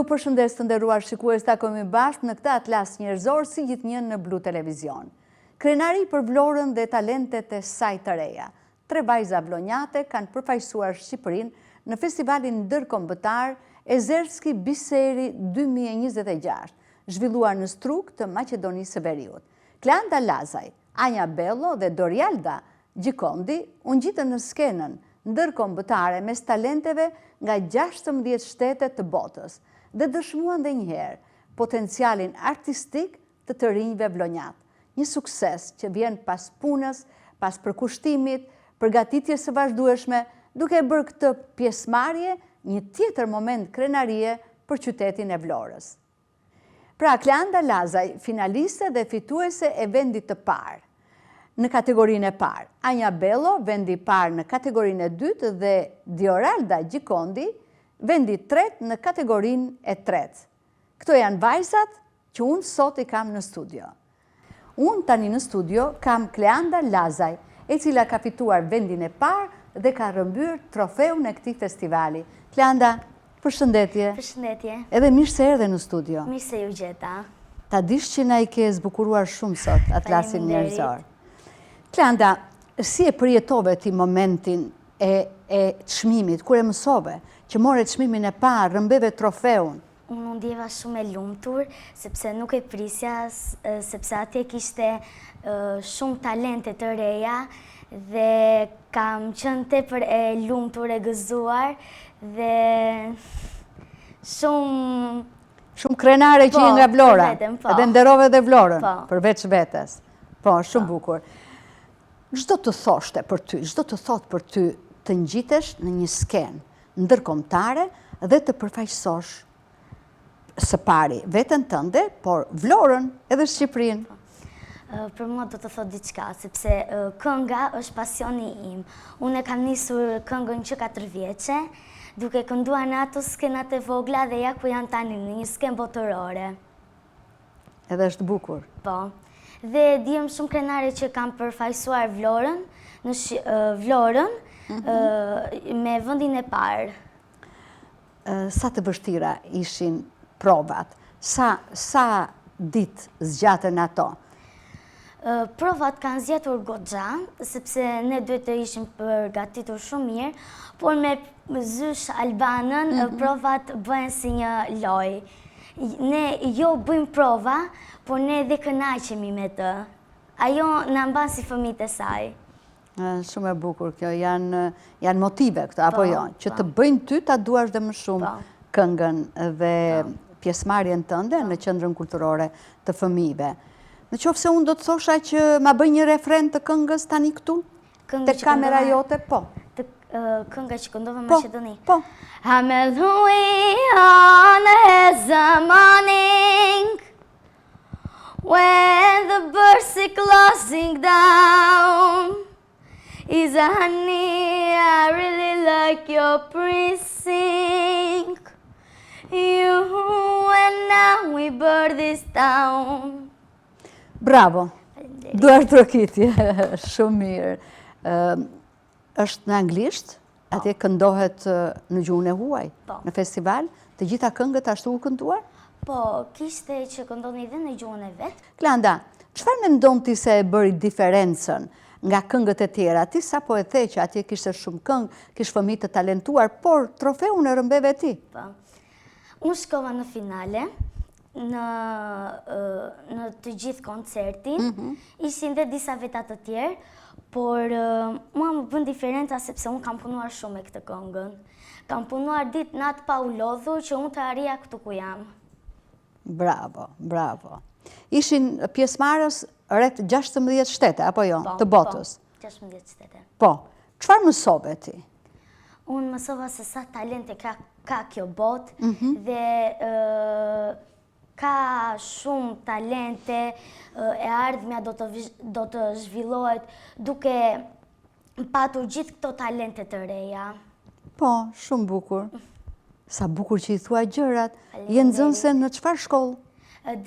Ju përshëndes të nderuar shikues, takojmë bashkë në këtë atlas njerëzor si gjithnjë në Blu Televizion. Krenari për Vlorën dhe talentet e saj të reja. 3 vajza vlonjate kanë përfaqësuar Shqipërinë në festivalin ndërkombëtar Ezerski Biseri 2026, zhvilluar në Struk të Maqedonisë së Veriut. Kleanda Lazaj, Anja Bello dhe Dorialda Gjikondi u ngjitën në skenën ndërkombëtare mes talenteve nga 16 shtete të botës dhe dëshmuan dhe njëherë potencialin artistik të rinjve vlonjat. Një sukses që vjen pas punës, pas përkushtimit, përgatitjes së vazhdueshme, duke bërë këtë pjesëmarrje një tjetër moment krenarie për qytetin e Vlorës. Pra, Kleanda Lazaj, finaliste dhe fituese e vendit të parë në kategorinë e parë. Anja Bello, vendi i parë në kategorinë e dytë dhe Dorialda Gjikondi, vendi i tretë në kategorinë e tretë. Këto janë vajzat që unë sot i kam në studio. Unë tani në studio kam Kleanda Lazaj, e cila ka fituar vendin e parë dhe ka rrëmbyer trofeun e këtij festivali. Kleanda, përshëndetje. Përshëndetje. Edhe mirë se erdhe në studio. Mirë se ju gjeta. Ta dish që na i ke zbukuruar shumë sot atlasin njerëzor. Kleanda, si e përjetove ti momentin e çmimit, kur e mësove që more çmimin e parë, rrëmbeve trofeun? Unë ndjeva shumë e lumtur, sepse nuk e prisja, sepse atje kishte shumë talente të reja dhe kam qenë tepër e lumtur, e gëzuar dhe Shumë krenare që je nga Vlora, edhe nderove dhe Vlorën, përveç vetes. Po, shumë bukur. Çdo të thoshte për ty, çdo të thot për ty të ngjitesh në një skenë ndërkombëtare dhe të përfaqësosh së pari veten tënde, por Vlorën edhe Shqipërinë. Për mua do të thot diçka, sepse kënga është pasioni im. Unë e kam nisur këngën që 4 vjeçe, duke kënduar në ato skenat e vogla dhe ja ku janë tani në një skenë botërore. Edhe është bukur. Po. Dhe dihem shumë krenare që kam përfaqësuar Vlorën, me vendin e parë. Sa të vështira ishin provat? Sa ditë zgjatën ato? Provat kanë zgjatur goxha, sepse ne duhet të ishim përgatitur shumë mirë, por me zysh albanën, provat bëhen si një lojë. Ne jo bëjmë prova, por ne dhe kënaqemi me të. Ajo na mban si fëmijët e saj. Shumë e bukur kjo, janë motive këto, apo jo? Që të bëjnë ty ta duash dhe më shumë këngën dhe pjesëmarrjen tënde në qendrën kulturore të fëmijëve. Në qoftë se unë do të thosha që ma bëj një refren të këngës tani këtu? Te kamera jote, po. Kënga që këndove në Maqedoni. Po. Hamel hui anë zamaning, when the birds are closing down, is a honey, I really like your praising, you and now we bird this town. Bravo. Duar trokitje, shumë mirë. Është në anglisht, atje këndohet në gjuhën e huaj, në festival, të gjitha këngët ashtu u kënduar? Po, kishte që këndoni dhe në gjuhën e vetë. Kleanda, çfarë mendon ti se e bëri diferencën nga këngët e tjera? Ti sapo e the që atje kishte shumë këngë, kishte fëmijë të talentuar, por trofeun e rrëmbeve ti? Po. Unë shkova në finale, në të gjithë koncertin, ishin dhe disa veta të tjerë, por mua më bën diferenca sepse unë kam punuar shumë me këtë këngën. Kam punuar ditë natë pa u lodhur që unë të arrija këtu ku jam. Bravo, bravo. Ishin pjesëmarrës rreth 16 shtete, apo jo, të botës? Po, 16 shtete. Po, çfarë mësove ti? Unë mësova se sa talente ka kjo botë dhe ka shumë talente, e ardhmja do të zhvillohet duke patur gjithë këto talente të reja. Po, shumë bukur. Sa bukur që i thua gjërat. Je nxënëse në çfarë shkollë?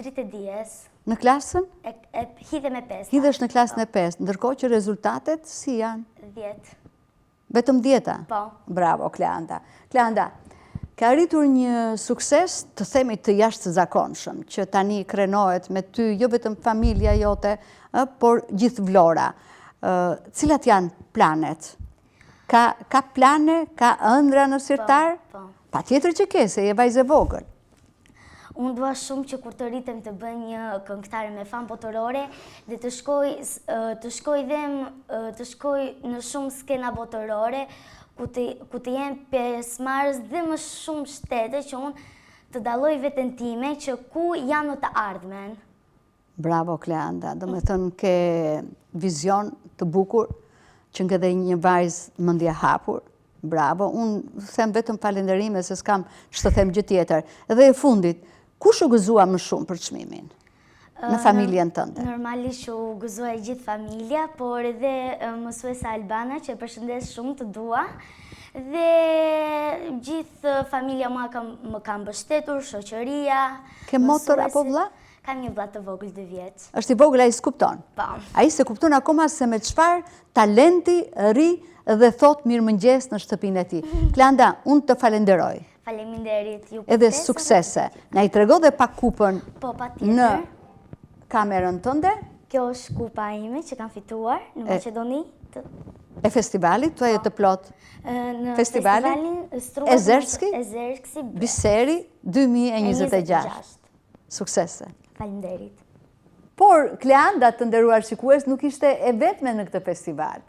Dritë e dijes. Në klasën? Hidhe me 5. Hidhesh në klasën e 5, ndërkohë që rezultatet si janë? 10. Vetëm 10? Po. Bravo, Kleanda. Kleanda, Ka arritur një sukses të themi të jashtëzakonshëm, që tani krenohet me ty jo vetëm familja jote, por gjithë Vlora. Cilat janë planet? Ka plane, ka ëndra në sirtar? Po. Pa tjetër që ke, se je vajzë e vogël. Unë dua shumë që kur të rritem të bëj një këngëtare me famë botërore dhe të shkoj në shumë skena botërore ku të jem pjesëmarrës dhe më shumë shtete që unë të dalloj veten time që ku jam në të ardhmen. Bravo, Kleanda, do me thënë ke vizion të bukur, që nga dhe një vajzë mendje hapur. Bravo, unë them vetëm falenderime se s'kam që të them gjë tjetër. Edhe e fundit, kush u gëzua më shumë për çmimin në familjen tënde? Normalisht u gëzua gjithë familja, por edhe mësuesa Albana, që e përshëndes shumë, të dua. Dhe gjithë familja më ka mbështetur, shoqëria. Ke motor apo vlla? Kam një vlla të vogël 2 vjeç. Është i vogël, ai s'kupton. Po. Ai se kupton akoma se me çfarë talenti rri dhe thot mirëmëngjes në shtëpinë e tij. Kleanda, unë të falenderoj. Faleminderit ju. Edhe suksese. Na i trego dhe pa kupën Po, patjetër. në kamerën tënde. Kjo është kupa ime që kam fituar në Maqedoni. E festivalit, tu e të plot. Në Festivalin Ezerski, Biseri 2026. Suksese. Faleminderit. Por Kleanda, të nderuar shikues, nuk ishte e vetme në këtë festival.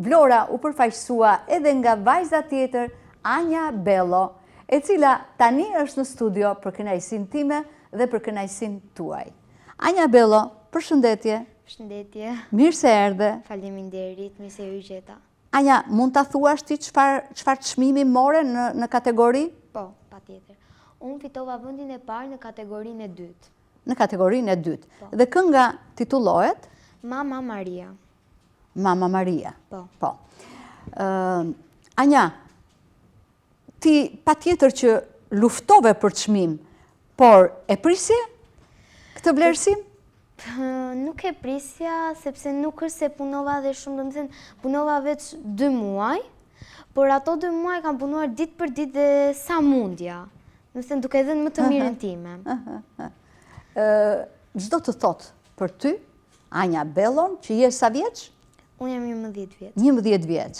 Vlora u përfaqësua edhe nga vajza tjetër, Anja Bello, e cila tani është në studio për kënaqësinë time dhe për kënaqësinë tuaj. Anja Bello, përshëndetje. Përshëndetje. Mirë se erdhe. Faleminderit, mirë se ju gjeta. Anja, mund ta thuash ti çfarë çmimi more në kategori? Po, patjetër. Unë fitova vendin e parë në kategorinë e dytë. Në kategorinë e dytë. Dhe kënga titullohet Mama Maria. Mama Maria. Po. Anja, ti patjetër që luftove për çmim, por e prisje këtë vlerësim? Nuk e prisja, sepse nuk është se punova dhe shumë, do të thënë, punova veç 2 muaj, por ato 2 muaj kam punuar ditë për ditë dhe sa mundja. Do të thënë, duke dhënë më të mirën time. Çdo të thot për ty, Anja Bellon, që je sa vjeç? Unë jam 11 vjeç. 11 vjeç.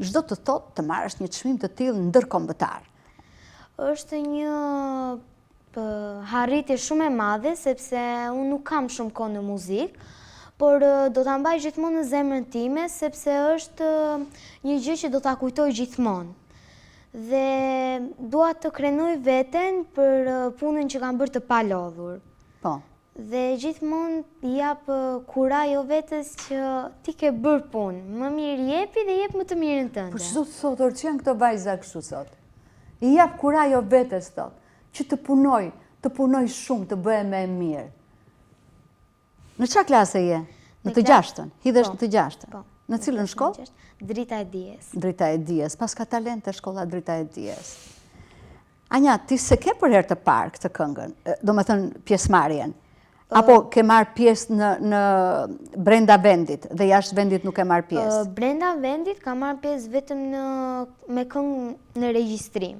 Çdo të thot të marrësh një çmim të tillë ndërkombëtar. Është një harritje shumë e madhe, sepse unë nuk kam shumë kohë në muzikë, por do ta mbaj gjithmonë në zemrën time, sepse është një gjë që do ta kujtoj gjithmonë. Dhe dua të krenoj veten për punën që kam bërë të palodhur. Po. Dhe gjithmonë jap kurajo vetes që ti ke bërë punë. Më mirë jepi dhe jep më të mirën tënde. Po çdo të thot, or që janë këto vajza kështu sot. I jap kurajo vetes thot, që të punoj shumë, të bëhe më e mirë. Në çfarë klase je? Në të 6-ën. Hidhesh në të 6-ën. Po. Në cilën shkollë? Drita e dijes. Drita e dijes. Pas ka talente shkolla Drita e dijes. Anja, ti se ke për herë të parë këtë këngën, do me thënë pjesëmarrjen, apo ke marrë pjesë në brenda vendit dhe jashtë vendit nuk ke marrë pjesë? Brenda vendit ka marrë pjesë vetëm me këngë në regjistrim.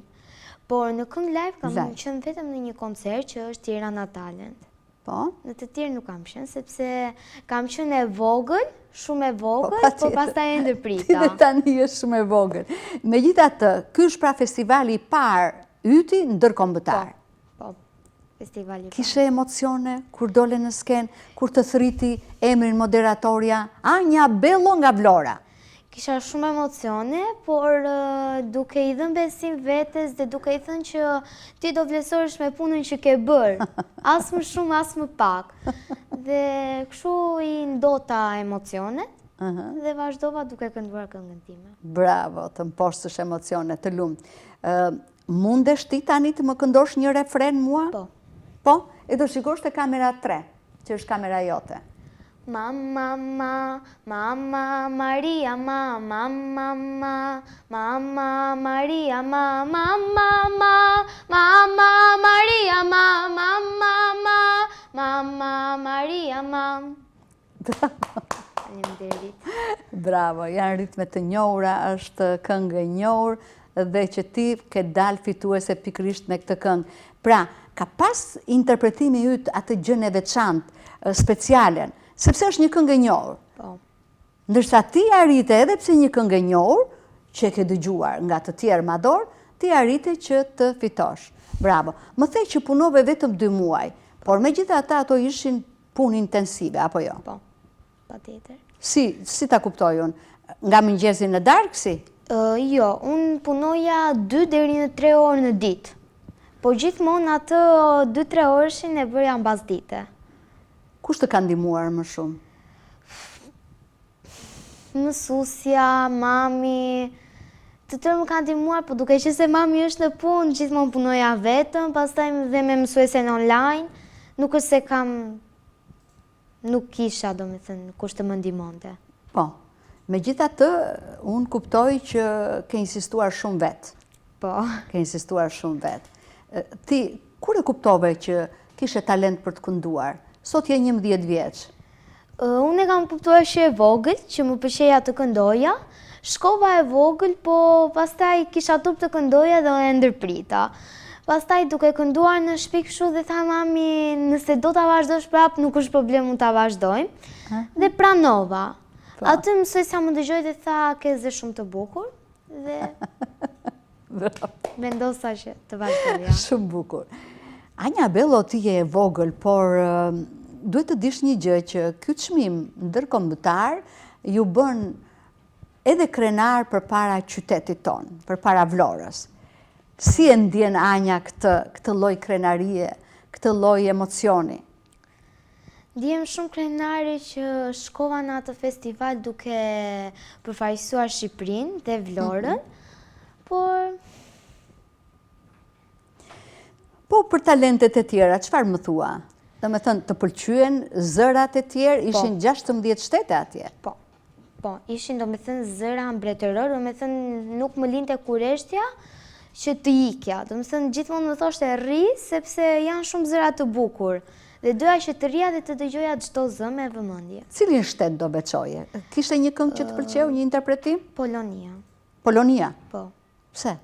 Por në këngë live kam qenë vetëm në një koncert që është Tirana Talent. Po? Në të tjerë nuk kam qenë, sepse kam qenë e vogël, shumë e vogël, po pastaj e ndërprita. Ti dhe tani je shumë e vogël. Megjithatë, ky është pra festivali i parë yti ndërkombëtar. Po, festivali i parë. Kishe emocione kur dole në skenë, kur të thriti emrin moderatorja Anja Bello nga Vlora? Kisha shumë emocione, por duke i dhënë besim vetes dhe duke i thënë që ti do vlerësohesh me punën që ke bërë, as më shumë, as më pak. Dhe kështu i ndota emocionet dhe vazhdova duke kënduar këngën time. Bravo, të mposhtësh emocione, të lumë. Mundesh ti tani të më këndosh një refren mua? Po. Po? E do shikosh të kamera 3, që është kamera jote. Mama, mama, Maria, mama, mama, Maria, mama, mama, Maria, mama, Maria, mama. Bravo, janë ritme të njohura, është këngë e njohur dhe që ti ke dalë fituese pikërisht me këtë këngë. Pra, ka pas interpretimi yt atë gjën e veçantë, specialen, sepse është një këngë e njohur. Po. Ndërsa ti arrite edhe pse një këngë e njohur, që e ke dëgjuar nga të tjerë mador, ti arrite që të fitosh. Bravo. Më the që punove vetëm 2 muaj, por megjithatë ato ishin punë intensive, apo jo? Po, patjetër. Si ta kuptoj unë? Nga mëngjesi në darkë, si? Jo, unë punoja 2 deri në 3 orë në ditë. Po gjithmonë atë 2-3 orëshin e bërja mbas dite. Kush të ka ndihmuar më shumë? Mësusja, mami, të tërë më kanë ndihmuar, po duke që se mami është në punë, gjithmonë punoja vetëm, pastaj dhe me mësuesen online, nuk është se nuk kisha, do me thënë, kush të më ndihmonte. Po, megjithatë, unë kuptoj që ke insistuar shumë vetë. Po. Ke insistuar shumë vetë. Ti, kur e kuptove që kishe talent për të kënduar? Sot je 11 vjeç. Unë e kam kuptuar që e vogël, që më pëlqeja të këndoja. Shkova e vogël, po pastaj kisha turp të këndoja dhe e ndërprita. Pastaj duke kënduar në shtëpi kështu dhe tha mami, nëse do ta vazhdosh prap, nuk është problem, mund ta vazhdojmë. Dhe pranova. Aty mësuesja më dëgjoi dhe tha, ke zë shumë të bukur dhe vendosa që të vazhdoja. Shumë bukur. Anja Bello, ti je e vogël, por duhet të dish një gjë që ky çmim ndërkombëtar ju bën edhe krenar përpara qytetit ton, përpara Vlorës. Si e ndjen Anja këtë lloj krenarie, këtë lloj emocioni? Ndjem shumë krenare që shkova në atë festival duke përfaqësuar Shqipërinë dhe Vlorën, por Po për talentet e tjera, çfarë më thua? Do me thënë, të pëlqyen zërat e tjerë, ishin 16 shtete atje. Po, ishin do me thënë zëra mbretëror, do me thënë nuk më linte kureshtja që të ikja. Do me thënë gjithmonë më thoshte rri, sepse janë shumë zëra të bukur. Dhe doja që të rria dhe të dëgjoja çdo zë me vëmendje. Cilin shtet do beçoje? Kishte një këngë që të pëlqeu, një interpretim? Polonia. Polonia? Po. Pse?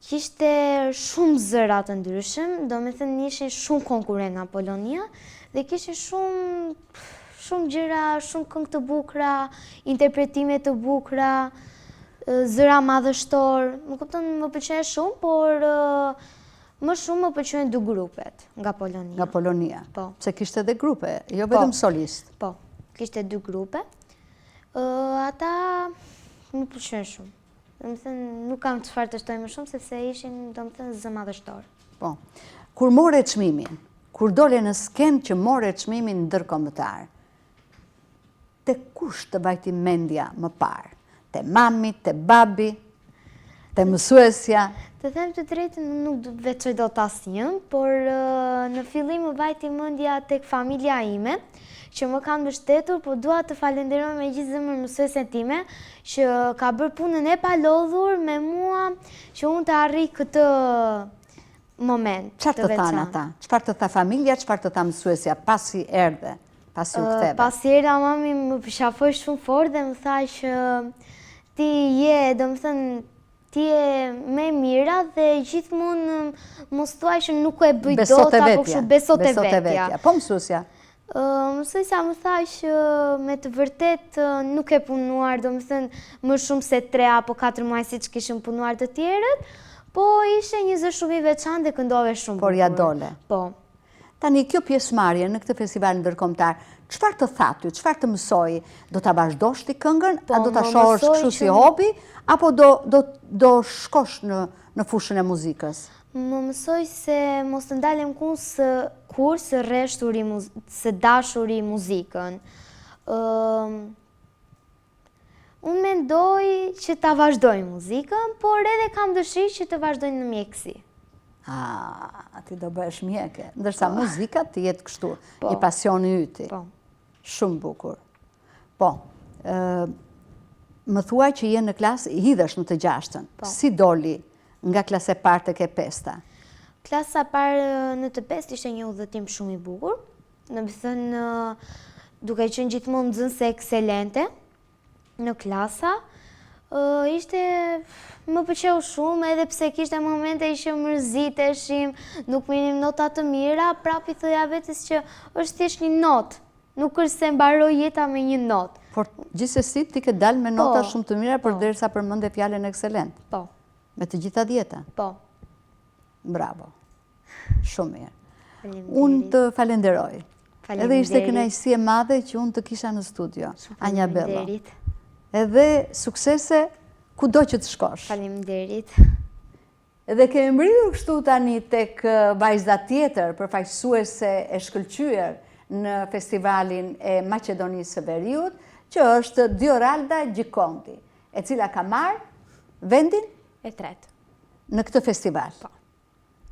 Kishte shumë zëra të ndryshëm, do me thënë ishin shumë konkurrent nga Polonia dhe kishin shumë gjëra, shumë këngë të bukura, interpretime të bukura, zëra madhështor. Më kupton, më pëlqen shumë, por më shumë më pëlqejnë 2 grupet nga Polonia. Nga Polonia? Po. Pse kishte edhe grupe, jo vetëm solist? Po, kishte 2 grupe. Ata më pëlqejnë shumë. Do me thënë, nuk kam çfarë të shtoj më shumë, sepse ishin, do me thënë, zë madhështor. Po. Kur more çmimin, kur dole në skenë që more çmimin ndërkombëtar, te kush të vajti mendja më parë? Te mami, te babi, te mësuesja? Të them të drejtën, nuk do të veçoj dot asnjën, por në fillim më vajti mendja tek familja ime, që më kanë mbështetur, po dua të falenderoj me gjithë zemrën mësuesen time, që ka bërë punën e palodhur me mua, që unë të arrij këtë moment të Çfarë të thanë veçantë. ata? Çfarë të tha familja, çfarë të tha mësuesja pasi erdhe, pasi u ktheve? Pasi erdha mami më përshafoi shumë fort dhe më tha që ti je, do më thënë, ti je me mira dhe gjithmonë mos thuaj që nuk e bëj dot apo kështu, beso te vetja. Po mësuesja? Mësuesja më tha që me të vërtet nuk e punuar, do më thënë, më shumë se 3 apo 4 muaj si që kishën punuar të tjerët, po ishe një zë shumë i veçantë dhe këndove shumë bukur. Por ja dole. Po. Tani, kjo pjesëmarrje në këtë festival ndërkombëtar, çfarë të thatë, çfarë të mësoi? Do ta vazhdosh ti këngën, a do ta shohësh kështu si hobi, apo do shkosh në fushën e muzikës? Më mësoj se mos të ndalem kur së rreshturi, së dashuri muzikën. Unë mendoj që ta vazhdoj muzikën, por edhe kam dëshirë që të vazhdoj në mjekësi. Ti do bëhesh mjeke, ndërsa muzika ti jetë kështu, një pasion i yti. Shumë bukur. Po, më thuaj që je në klasë, hidhesh në të 6-ën. Si doli nga klasa e parë tek e 5-ta? Klasa e parë në të 5 ishte një udhëtim shumë i bukur. Në më thënë, duke qenë gjithmonë nxënëse ekselente në klasa, Ishte më pëlqeu shumë, edhe pse kishte momente që mërziteshim, nuk minim nota të mira, prap i thoja vetes që është thjesht një notë, nuk është se mbaroj jeta me një notë. Por gjithsesi ti ke dalë me nota shumë të mira përderisa përmende fjalën ekselent. Po. Me të gjitha 10. Po. Bravo. Shumë mirë. Faleminderit. Unë të falenderoj. Edhe ishte Faleminderit. kënaqësi e madhe që unë të kisha në studio. Anja Bello. Faleminderit. Edhe suksese kudo që të shkosh. Faleminderit. Edhe kemi mbërritur kështu tani tek vajza tjetër, përfaqësuese e shkëlqyer në festivalin e Maqedonisë së Veriut, që është Dioralda Gjikonti, e cila ka marrë vendin E tretë. në këtë festival. Po.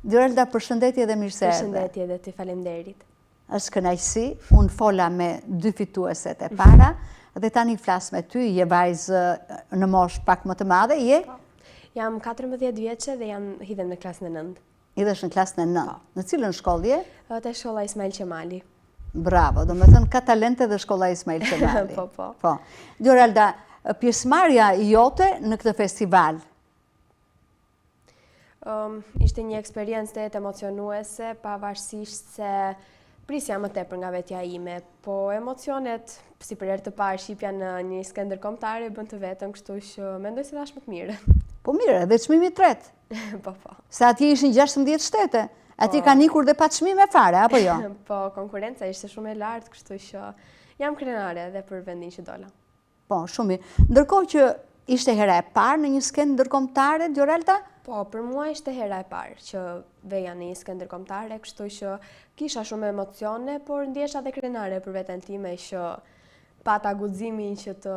Dioralda, përshëndetje dhe mirë se erdhe. Përshëndetje dhe ti faleminderit. Është kënaqësi, unë fola me 2 fitueset e para, dhe tani flas me ty, je vajzë në moshë pak më të madhe, je? Jam 14 vjeçe dhe jam hidhem në klasën e 9. Idhesh në klasën e 9. Në cilën shkollë je? Te shkolla Ismail Qemali. Bravo, do me thënë ka talente dhe shkolla Ismail Qemali. Po. Dioralda, pjesëmarrja jote në këtë festival, Ishte një eksperiencë të jetë emocionuese, pavarësisht se prisja më tepër nga vetja ime, po emocionet, si për herë të parë shqipja në një skënder kombëtare, bën të vetëm, kështu që mendoj se dash më të mirë. po mirë, edhe çmimi i tretë, Po. se atje ishin 16 shtete, atje ka nikur dhe pa çmime fare, apo jo? Po, konkurenca ishte shumë e lartë, kështu që jam krenare edhe për vendin që dola. Po, shumë mirë. Ndërkohë që ishte hera e parë në një skëndër ndërkombëtare, Dioralda? Po, për mua ishte hera e parë që veja në një skënder kombëtare, kështu që kisha shumë emocione, por ndjesha dhe krenare për veten time që pata guximin që të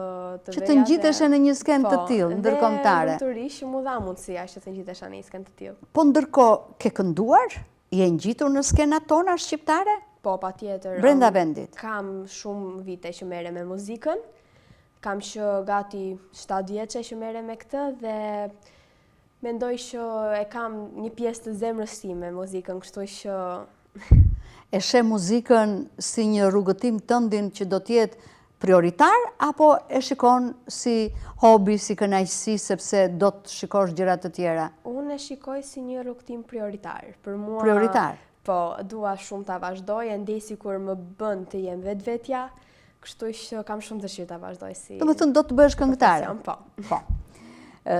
Që të ngjiteshe në një skënd të tillë ndërkombëtare. Dhe vërturisht mu dha mundësia që të ngjitesha në një skënd të tillë. Po ndërkohë ke kënduar? Je ngjitur në skenat tona shqiptare? Po, patjetër. Brenda vendit. Kam shumë vite që merrem me muzikën. Kam që gati 7 vjeçe që merrem me këtë dhe mendoj që e kam një pjesë të zemrës time muzikën, kështu që E sheh muzikën si një rrugëtim tëndin që do të jetë prioritar, apo e shikon si hobi, si kënaqësi, sepse do të shikosh gjëra të tjera? unë e shikoj si një rrugëtim prioritar. Për mua, Prioritar? Po, dua shumë ta vazhdoj, ndesi kur më bën të jem vetvetja, kështu që kam shumë dëshirë ta vazhdoj si. Domethënë do të bëhesh këngëtare. Po. Po.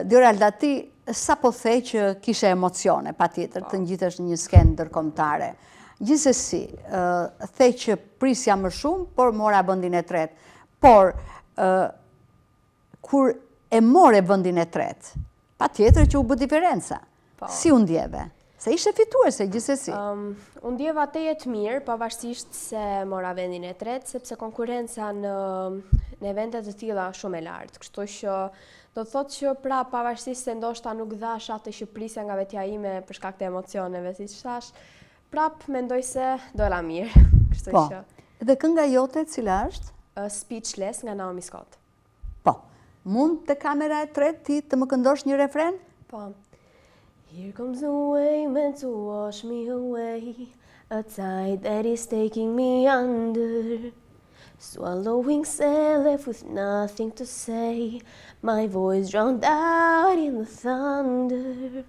Dioralda, ti sa po the që kishe emocione, patjetër, të ngjitesh në një skenë ndërkombëtare. Gjithsesi, the që prisja më shumë, por mora vendin e tretë. Por kur e more vendin e tretë, patjetër që u bë diferenca. Si u ndjeve? Se ishe fituese gjithsesi. Unë ndjeva tejet mirë, pavarësisht se mora vendin e tretë, sepse konkurenca në evente të tilla shumë e lartë. Kështu që do të thotë që pra pavarësisht se ndoshta nuk dhash atë që prisja nga vetja ime për shkak të emocioneve, siç thash, prap mendoj se dola mirë. Kështu Po. që Dhe kënga jote cila është? Speechless nga Naomi Scott. Po. Mund të kamera e tretë ti të më këndosh një refren? Po. Here comes a wave meant to wash me away, a tide that is taking me under. Swallowing sail left with nothing to say, my voice drowned out in the thunder.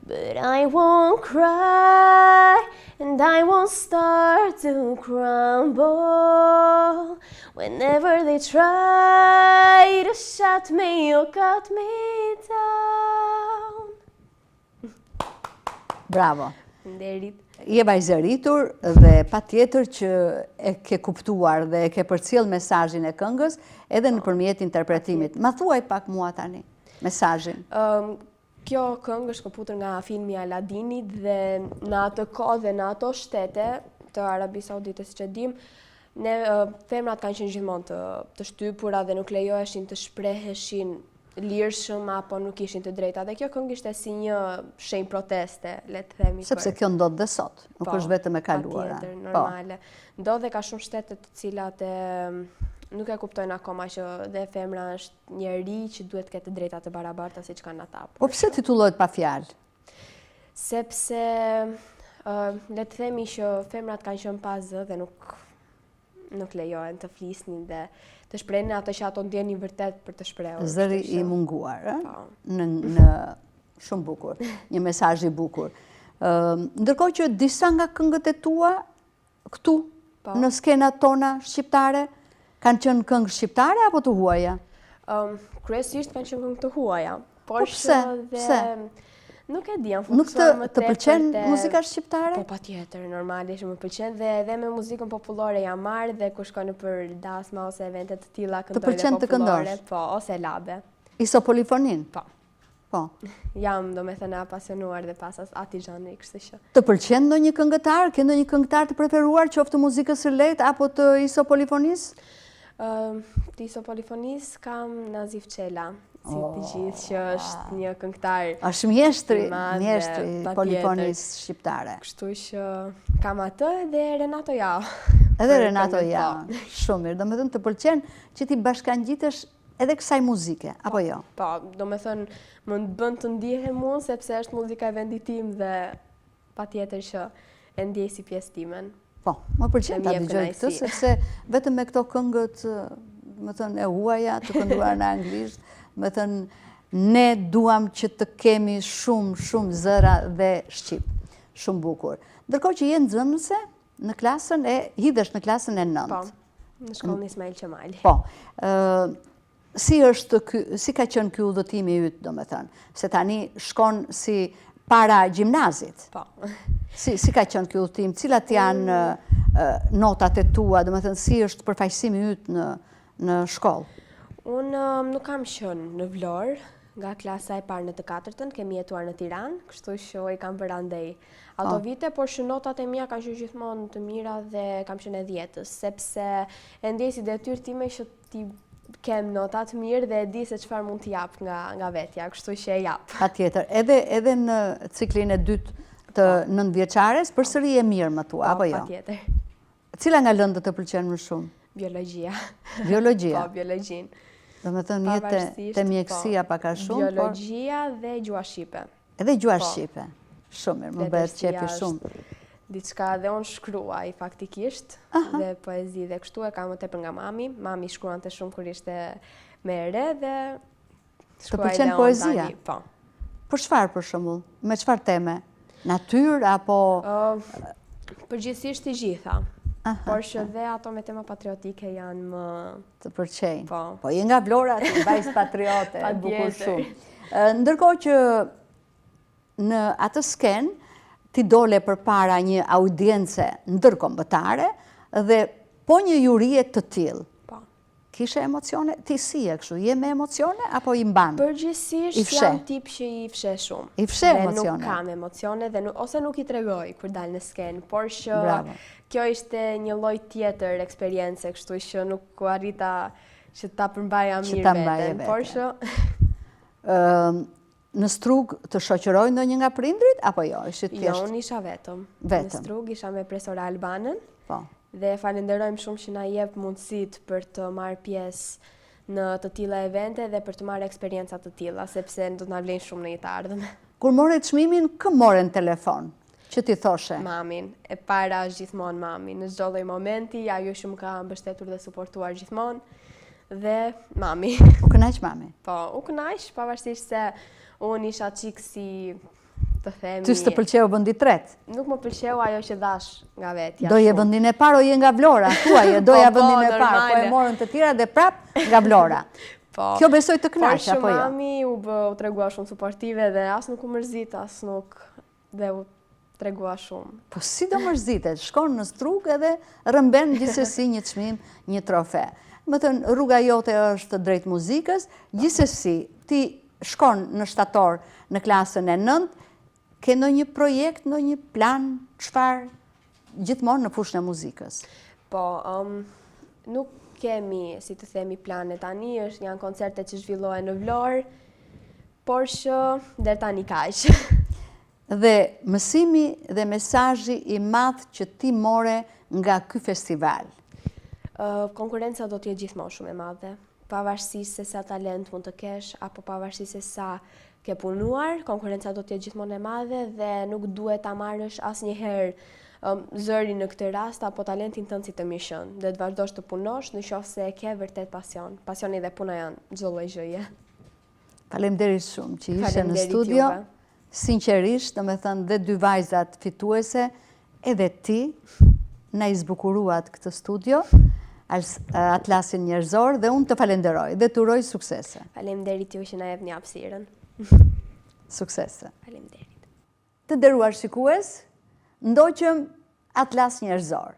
But I won't cry, and I won't start to crumble. Whenever they try to shut me or cut me down. Bravo. Nderit. Je vajzëritur dhe patjetër që e ke kuptuar dhe e ke përcjell mesazhin e këngës edhe nëpërmjet interpretimit. Ma thuaj pak mua tani mesazhin. Kjo këngë është këputur nga filmi Aladinit dhe në atë kohë dhe në ato shtete të Arabisë Saudite, siç e dim, femrat kanë qenë gjithmonë të shtypura dhe nuk lejoheshin të shpreheshin lirshëm apo nuk ishin të drejta. Dhe kjo këngë ishte si një shenjë proteste, le të themi. Sepse kjo ndodh dhe sot, nuk është vetëm e kaluara. Patjetër, normale. Ndodh dhe ka shumë shtete të cilat nuk e kuptojnë akoma që dhe femra është njeri që duhet të ketë drejta të barabarta siç kanë ata. Po pse titullohet pa fjalë? Sepse le të themi që femrat kanë qenë pa zë dhe nuk lejohen të flisnin dhe të shprehin ato që ato ndjenin vërtet për të shprehur. Zëri i munguar, Po. në shumë bukur, një mesazh i bukur. Ndërkohë që disa nga këngët e tua këtu në skenat tona shqiptare kanë qenë këngë shqiptare apo të huaja? Kryesisht kanë qenë këngë të huaja, por pse? Pse? Nuk e di, janë Nuk fokusuar më të pëlqen te muzika shqiptare? Po patjetër, normalisht më pëlqen dhe edhe me muzikën popullore jam marrë dhe kur shkoj nëpër dasma ose evente të tilla këndoj dhe pëlqen të popullore, këndosh? po, ose labe. Isopolifonin? Po. Po. Jam domethënë apasionuar dhe pasas atij zhanri, kështu që. Të pëlqen ndonjë këngëtar? Ke ndonjë këngëtar të preferuar, qoftë muzikës së lehtë apo të isopolifonisë? Të isopolifonisë kam Nazif Çela, si të gjithë që është një këngëtar. Është mjeshtri patjetër. polifonisë shqiptare. Kështu që kam atë dhe Renato Ja. Edhe Renato Ja, shumë mirë. Domethënë të pëlqen që ti bashkangjitesh edhe kësaj muzike, apo jo? Po, domethënë më bën të ndihem unë sepse është muzika e vendit tim dhe patjetër që e ndjej si pjesë timen. Po, më pëlqen ta dëgjoj këtë sepse vetëm me këto këngët, më thënë e huaja të kënduar në anglisht, më thënë ne duam që të kemi shumë zëra dhe shqip. Shumë bukur. Ndërkohë që je nxënëse në klasën hidhesh në klasën e 9. Po, në shkollën Ismail Qemali. Po. Si ka qenë ky udhëtimi yt, domethënë, se tani shkon si para gjimnazit. Po. Si ka qenë ky udhëtim? Cilat janë notat e tua, domethënë si është përfaqësimi yt në shkollë? Unë nuk kam qenë në Vlorë, nga klasa e parë në të 4-ën, kemi jetuar në Tiranë, kështu që i kam bërë andej ato vite, por që notat e mia kanë qenë gjithmonë të mira dhe kam qenë e 10-ës, sepse e ndjej si detyrë time që ti kem notat mirë dhe e di se çfarë mund t'i jap nga vetja, kështu që e jap. Patjetër, edhe në ciklin e dytë të 9-vjeçares, përsëri e mirë më thua, apo jo? Patjetër. Cila nga lëndët të pëlqen më shumë? Biologjia. Biologjia. Po, biologjin. Domethënë jetë te mjekësia pak a shumë, biologjia dhe gjua shqipe. Edhe gjua shqipe. Shumë mirë, më bëhet qefi shumë. Diçka dhe unë shkruaj faktikisht dhe poezi dhe kështu e kam më tepër nga mami. Mami shkruante shumë kur ishte me re dhe shkruaj dhe unë poezia? tani. Po. Për çfarë për shembull? Me çfarë teme? Natyrë apo përgjithsisht të gjitha. Por që dhe ato me tema patriotike janë më të pëlqejnë. Po. Po je nga Vlora, ti vajzë patriote, e bukur shumë. Ndërkohë që në atë sken ti dole përpara një audience ndërkombëtare dhe po një jurie të tillë. Po. Kishe emocione? Ti si e kështu? Je me emocione apo i mban? Përgjithsisht jam tip që i fshe shumë. I fshe emocione. Dhe nuk kam emocione dhe ose nuk i tregoj kur dal në sken, por që kjo ishte një lloj tjetër eksperience, kështu që nuk u arrita që ta përmbaja mirë veten, por që në Strug të shoqëroi ndonjë nga prindrit apo jo? Ishte thjesht? Jo, unë isha vetëm. Në Strug isha me Presora Albanën. Po. Dhe falenderojmë shumë që na jep mundësitë për të marrë pjesë në të tilla evente dhe për të marrë eksperienca të tilla, sepse do të na vlen shumë në jetë ardhme. Kur morë çmimin, kë morën telefon? Që ti thoshe? Mamin. E para është gjithmonë mami. Në çdo lloj momenti, ajo që më ka mbështetur dhe suportuar gjithmonë dhe mami. U kënaq mami? Po, u kënaq, pavarësisht se unë isha çik si të themi. Ty s'të pëlqeu vendi tret? Nuk më pëlqeu ajo që dash nga vetja. Doje vendin e parë o je nga Vlora? Thuaje, doja vendin e parë, po e morën të tjera dhe prap nga Vlora. Po. Kjo besoj të kënaq apo jo? Por mami u tregua shumë suportive dhe as nuk u mërzit, as nuk dhe u tregua shumë. Po si do mërzitet? Shkon në Strug edhe rëmben gjithsesi një çmim, një trofe. Më thënë, rruga jote është drejt muzikës, gjithsesi ti shkon në shtator në klasën e 9, ke ndonjë projekt, ndonjë plan, çfarë gjithmonë në fushën e muzikës? Po, nuk kemi, si të themi, plane tani, janë koncerte që zhvillohen në Vlorë, por që deri tani kaq. Dhe mësimi dhe mesazhi i madh që ti more nga ky festival? Konkurenca do t'jetë gjithmonë shumë e madhe. Pavarësisht se sa talent mund të kesh, apo pavarësisht se sa ke punuar, konkurenca do t'jetë gjithmonë e madhe dhe nuk duhet ta marrësh asnjëherë zëri në këtë rast apo talentin tënd si të mishën dhe të vazhdosh të punosh në qoftë se e ke vërtet pasion. Pasioni dhe puna janë çdo lloj gjëje. Faleminderit shumë që ishe në Faleminderit studio. juve. Sinqerisht, domethënë dhe dy vajzat fituese, edhe ti na i zbukuruat këtë studio, Atlasin njerëzor, dhe unë të falenderoj dhe të uroj suksese. Faleminderit ju që na jepni hapësirën. Suksese. Faleminderit. Të nderuar shikues, ndoqëm Atlas njerëzor,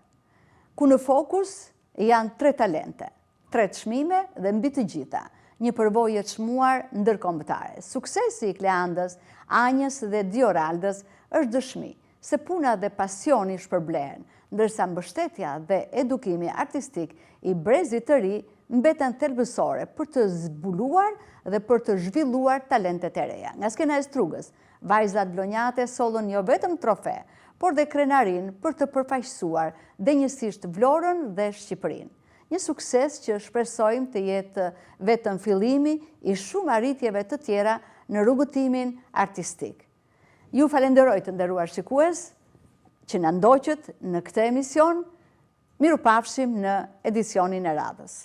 ku në fokus janë 3 talente, 3 çmime dhe mbi të gjitha, një përvojë e çmuar ndërkombëtare. Suksesi i Kleandës, Anjës dhe Dioraldës është dëshmi se puna dhe pasioni shpërblehen, ndërsa mbështetja dhe edukimi artistik i brezit të ri mbeten thelbësore për të zbuluar dhe për të zhvilluar talentet e reja. Nga skena e Strugës, vajzat blonjate sollën jo vetëm trofe, por dhe krenarin për të përfaqësuar denjësisht Vlorën dhe Shqipërinë. Një sukses që shpresojmë të jetë vetëm fillimi i shumë arritjeve të tjera në rrugëtimin artistik. Ju falenderoj të nderuar shikues që na ndoqët në këtë emision. Mirupafshim në edicionin e radhës.